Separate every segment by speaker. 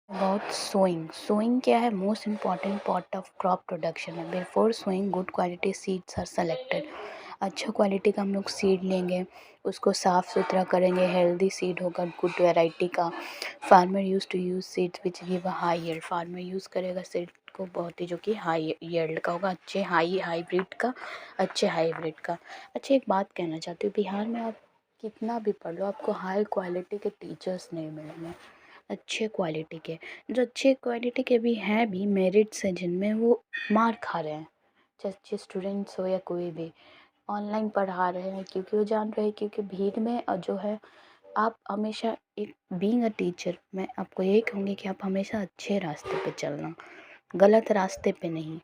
Speaker 1: About sowing क्या है? Most important part of crop production है। Before sowing good quality seeds are selected. अच्छा quality का हम लोग सीड लेंगे, उसको साफ़ सुथरा करेंगे, हेल्दी सीड होगा गुड वैरायटी का। Farmer use to use seeds which give a high yield. Farmer use करेगा सीड को बहुत ही जो कि हाई यील्ड का होगा, अच्छे हाईब्रिड का, अच्छे हाईब्रिड का। अच्छा एक बात कहना चाहती हूँ, बिहार में आप कितना भी पढ़ लो आपको हाई क्वालिटी के टीचर्स नहीं मिलेंगे, अच्छे क्वालिटी के। जो अच्छे क्वालिटी के भी हैं भी मेरिट्स हैं जिनमें, वो मार खा रहे हैं, चाहे अच्छे स्टूडेंट्स हो या कोई भी ऑनलाइन पढ़ा रहे हैं, क्योंकि वो जान रहे हैं क्योंकि भीड़ में जो है आप हमेशा एक बीइंग अ टीचर मैं आपको यही कहूँगी कि आप हमेशा अच्छे रास्ते पे चलना, गलत रास्ते पे नहीं।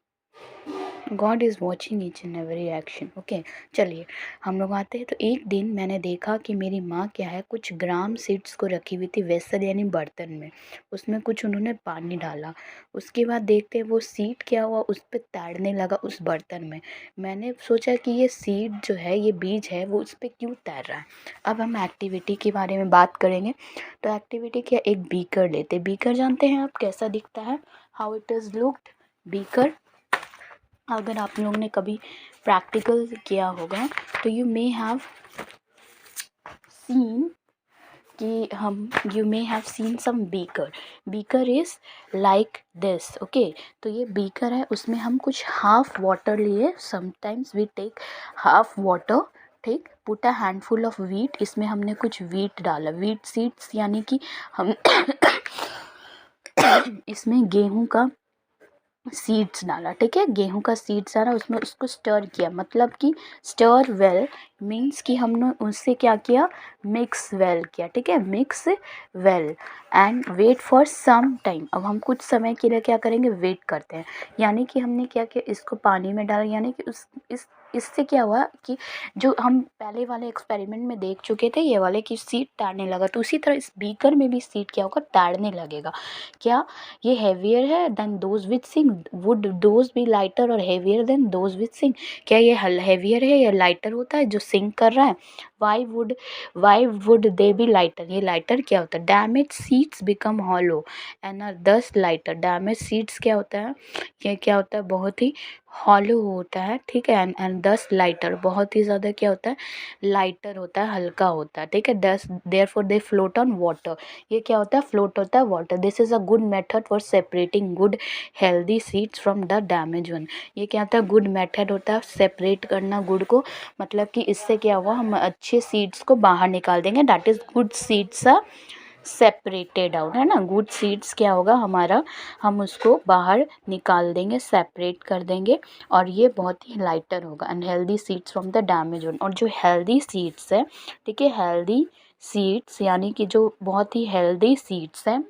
Speaker 1: God is watching each and every action. Okay, चलिए हम लोग आते हैं। तो एक दिन मैंने देखा कि मेरी माँ क्या है, कुछ ग्राम सीड्स को रखी हुई थी वेसल यानी बर्तन में, उसमें कुछ उन्होंने पानी डाला। उसके बाद देखते हैं वो सीड क्या हुआ, उस पर तैरने लगा उस बर्तन में। मैंने सोचा कि ये सीड जो है, ये बीज है, वो उस पर क्यों तैर रहा है। अब हम एक्टिविटी के बारे में बात करेंगे। तो एक्टिविटी क्या, एक बीकर लेते। बीकर जानते हैं आप कैसा दिखता है, how it is looked beaker. अगर आप लोगों ने कभी प्रैक्टिकल किया होगा तो यू मे हैव सीन कि you may have seen some beaker is like this. Okay, तो ये बीकर है, उसमें हम कुछ हाफ वाटर लिए, sometimes we take half water. ठीक, put a handful of wheat, इसमें हमने कुछ वीट डाला, वीट सीड्स यानी कि हम इसमें गेहूं का सीड्स डाला। ठीक है, गेहूं का सीड्स डाला, उसमें उसको स्टर किया, मतलब कि स्टर वेल मीन्स कि हमने उससे क्या किया, मिक्स वेल किया। ठीक है, mix well and wait for some time. अब हम कुछ समय के लिए क्या करेंगे, वेट करते हैं। यानी कि हमने क्या किया, इसको पानी में डाला, यानी कि इससे क्या हुआ कि जो हम पहले वाले एक्सपेरिमेंट में देख चुके थे ये वाले कि सीड तैरने लगा, तो उसी तरह इस बीकर में भी सीड क्या होगा, तैरने लगेगा। क्या ये हैवियर है than those which sink, would those be lighter और heavier than those which sink. क्या ये हैवियर है या लाइटर होता है जो सिंग कर रहा है। Why would they be lighter, ये लाइटर क्या होता है, damage seeds become hollow and are thus lighter. Damage seeds क्या होता है, ये क्या होता है, बहुत ही हॉलो होता है। ठीक है, एंड दस लाइटर, बहुत ही ज़्यादा क्या होता है, लाइटर होता है, हल्का होता है। ठीक है, दस therefore they float on water, ये क्या होता है, फ्लोट होता है water. This is a good method for separating good healthy seeds from the damage one. ये क्या होता है, गुड मेथड होता है सेपरेट करना गुड को, मतलब कि इससे क्या हुआ, हम अच्छे सीड्स को बाहर निकाल देंगे, that is good seeds are separated out, है ना। गुड सीड्स क्या होगा हमारा, हम उसको बाहर निकाल देंगे, सेपरेट कर देंगे, और ये बहुत ही लाइटर होगा। Unhealthy seeds from the damage one, और जो हेल्दी सीड्स है, ठीक है, हेल्दी सीड्स यानी कि जो बहुत ही हेल्दी सीड्स हैं,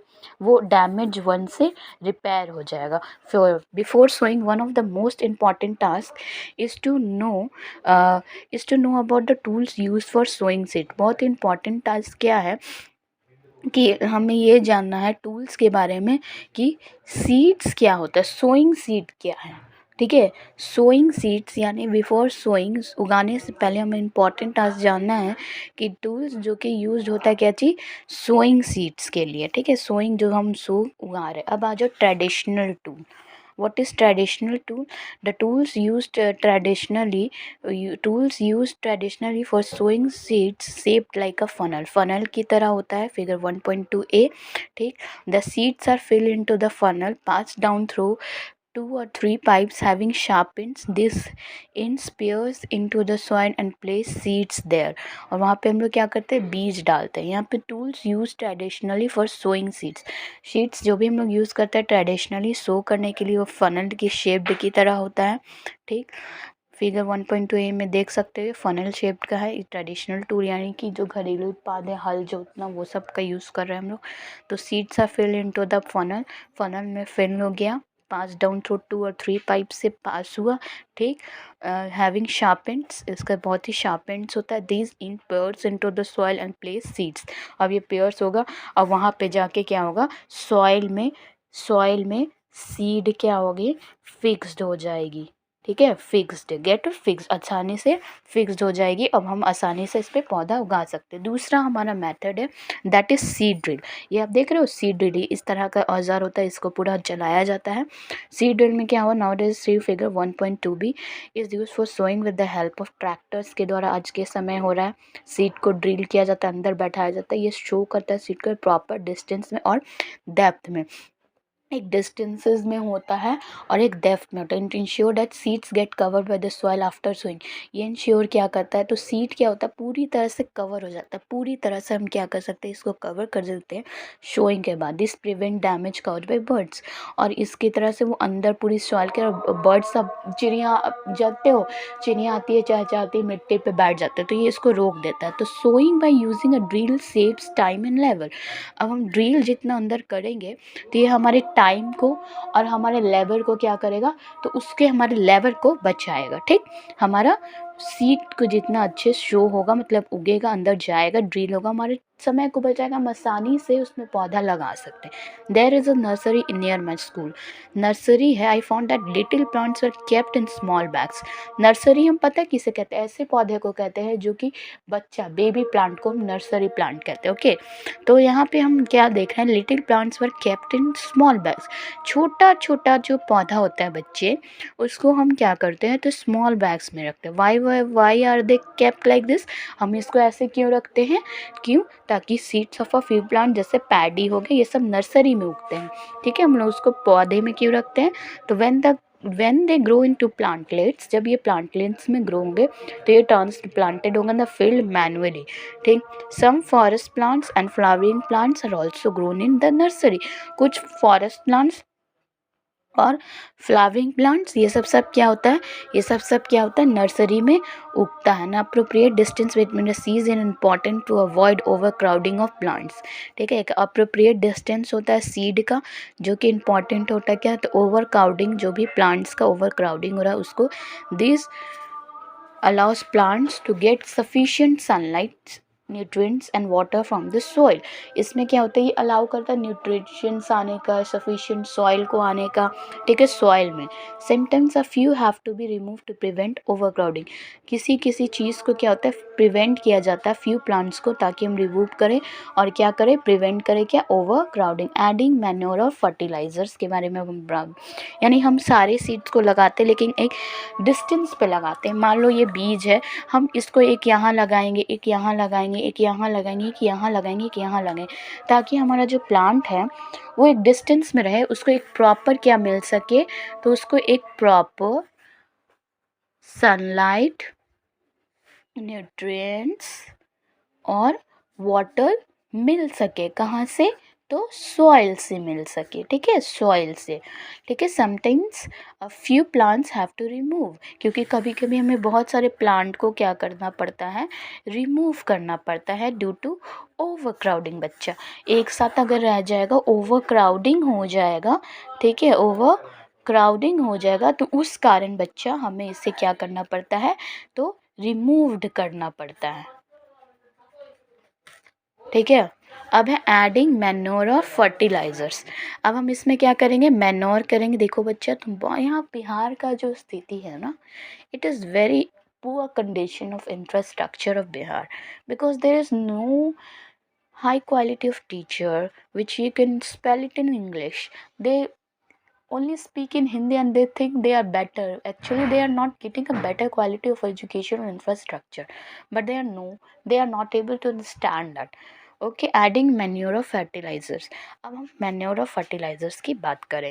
Speaker 1: वो डैमेज वन से रिपेयर हो जाएगा। Before sowing one of the most important task is to know about the tools use for sowing seed. बहुत इंपॉर्टेंट टास्क क्या है कि हमें ये जानना है टूल्स के बारे में कि सीड्स क्या होता है, सोइंग सीड क्या है। ठीक है, सोइंग सीड्स यानी बिफोर सोइंग, उगाने से पहले हमें इम्पॉर्टेंट टास्क जानना है कि टूल्स जो कि यूज होता है क्या चीज़, सोइंग सीड्स के लिए। ठीक है, सोइंग जो हम उगा रहे हैं। अब आ जाओ traditional tool. What is traditional tool? The tools used traditionally for sowing seeds shaped like a funnel. Funnel की तरह होता है, figure 1.2a. ठीक, the seeds are filled into the funnel, passed down through 2 or 3 pipes having sharp ends. This ends spears into the soil and place seeds there. और वहाँ पे हम लोग क्या करते हैं, बीज डालते हैं। यहाँ पे tools use traditionally for sowing seeds जो भी हम लोग यूज़ करते हैं ट्रेडिशनली सो करने के लिए, वो फनल की शेप्ड की तरह होता है। ठीक, फिगर 1.2a में देख सकते हो फनल शेप्ड का है। ट्रेडिशनल टूल यानी कि जो घरेलू उत्पाद है, हल जोतना, वो सब का यूज़ कर रहे हैं हम लोग। तो seeds are filled into the funnel, funnel में फिल हो गया, pass down through 2 or 3 pipe से पास हुआ। ठीक, हैविंग शार्प एंड्स, इसका बहुत ही शार्प एंड्स होता है। These in pairs into the soil and place seeds. अब ये पेयर्स होगा और वहाँ पे जाके क्या होगा, सॉइल में सीड क्या होगी, फिक्स्ड हो जाएगी। ठीक है, फिक्स्ड, गेट फिक्स, आसानी से फिक्स्ड हो जाएगी। अब हम आसानी से इस पर पौधा उगा सकते हैं। दूसरा हमारा मेथड है दैट इज सीड ड्रिल। ये आप देख रहे हो सीड ड्रिल, इस तरह का औजार होता है, इसको पूरा चलाया जाता है। सीड ड्रिल में क्या हुआ, nowadays see figure 1.2 b is use for sowing with the help of tractors के द्वारा आज के समय हो रहा है। सीड को ड्रिल किया जाता है, अंदर बैठाया जाता है, ये शो करता है सीड को प्रॉपर डिस्टेंस में और डेप्थ में। एक डिस्टेंसेस में होता है और एक डेप्थ में होता है। Ensure that seeds get covered by the soil after sowing. ये इंश्योर क्या करता है, तो सीड क्या होता है, पूरी तरह से कवर हो जाता है। पूरी तरह से हम क्या कर सकते हैं, इसको कवर कर देते हैं शोइंग के बाद। This prevent damage cause by birds. और इसकी तरह से वो अंदर पूरी सॉइल के बर्ड्स, सब चिड़िया जाते हो, चिड़िया आती है चहचहाती है, मिट्टी पे बैठ जाते हैं, तो ये इसको रोक देता है। तो sowing by using a drill saves time and labour. अब हम ड्रिल जितना अंदर करेंगे तो ये हमारे टाइम को और हमारे लेबर को क्या करेगा, तो उसके हमारे लेबर को बचाएगा। ठीक, हमारा सीड को जितना अच्छे शो होगा, मतलब उगेगा, अंदर जाएगा, ड्रिल होगा, हमारे समय को बचाएगा, हम आसानी से उसमें पौधा लगा सकते हैं। There is a nursery in near my school. Nursery है, I found that little plants were kept in small bags. Nursery हम पता है किसे कहते हैं, ऐसे पौधे को कहते हैं जो कि बच्चा बेबी प्लांट को हम नर्सरी प्लांट कहते हैं। ओके, तो यहाँ पे हम क्या देख रहे हैं, little plants were kept in small bags. छोटा छोटा जो पौधा होता है बच्चे, उसको हम क्या करते हैं, तो स्मॉल बैग्स में रखते हैं। Why are they kept like this, हम इसको ऐसे क्यों रखते हैं, क्यों, ताकि seeds of a few plant जैसे पैडी हो गए, ये सब नर्सरी में उगते हैं। ठीक है, हम लोग उसको पौधे में क्यों रखते हैं, तो when they grow into plantlets, जब ये plantlets में ग्रो होंगे तो ये transplanted होंगे द फील्ड मैनुअली। ठीक, some forest plants and flowering plants are also grown in the nursery. कुछ फॉरेस्ट प्लांट्स और फ्लावरिंग प्लांट्स, ये सब क्या होता है, ये सब क्या होता है, नर्सरी में उगता है ना। Appropriate distance between the seeds is important to avoid overcrowding of plants. ठीक है, एक अप्रोप्रिएट डिस्टेंस होता है सीड का, जो कि इम्पॉर्टेंट होता है क्या, तो ओवर क्राउडिंग, जो भी प्लांट्स का ओवर क्राउडिंग हो रहा है उसको, this allows plants to get sufficient sunlight, nutrients and water from the soil। इसमें क्या होता है, ये अलाउ करता है न्यूट्रिशंस आने का, सफिशिएंट सॉइल को आने का। ठीक है, सॉइल में sometimes a few have to be remove to prevent overcrowding. किसी किसी चीज़ को क्या होता है, प्रिवेंट किया जाता है फ्यू प्लांट्स को, ताकि हम रिमूव करें और क्या करें, प्रिवेंट करें क्या, ओवर क्राउडिंग। एडिंग मैन्योर और फर्टिलाइजर्स के बारे में हम, यानी हम सारे सीड्स को लगाते लेकिन एक डिस्टेंस पे लगाते हैं। मान लो ये बीज है, हम इसको एक यहाँ लगाएंगे, एक यहाँ लगाएंगे, एक यहाँ लगाएंगे, एक यहाँ लगाएंगे, एक यहाँ लगाएंगे, ताकि हमारा जो प्लांट है वो एक डिस्टेंस में रहे, उसको एक प्रॉपर क्या मिल सके, तो उसको एक प्रॉपर सनलाइट, न्यूट्रिएंट्स और वाटर मिल सके। कहाँ से, तो सॉइल से मिल सके। ठीक है, सॉइल से। ठीक है, sometimes a few plants have to remove, क्योंकि कभी कभी हमें बहुत सारे प्लांट को क्या करना पड़ता है, रिमूव करना पड़ता है ड्यू टू ओवर क्राउडिंग। बच्चा एक साथ अगर रह जाएगा, ओवर क्राउडिंग हो जाएगा। ठीक है, ओवर क्राउडिंग हो जाएगा, तो उस कारण बच्चा हमें इसे क्या करना पड़ता है, तो रिमूव्ड करना पड़ता है। ठीक है, अब है एडिंग मैन्योर और फर्टिलाइजर्स। अब हम इसमें क्या करेंगे, मैन्योर करेंगे। देखो बच्चा, तुम यहाँ बिहार का जो स्थिति है ना, it is very poor condition of infrastructure of Bihar, because there is no high quality of teacher which you can spell it in English. They only speak in Hindi and they think they are better. Actually they are not getting a better quality of education or infrastructure, but they are not able to understand that. Okay, adding manure of fertilizers। अब हम manure of fertilizers की बात करेंगे।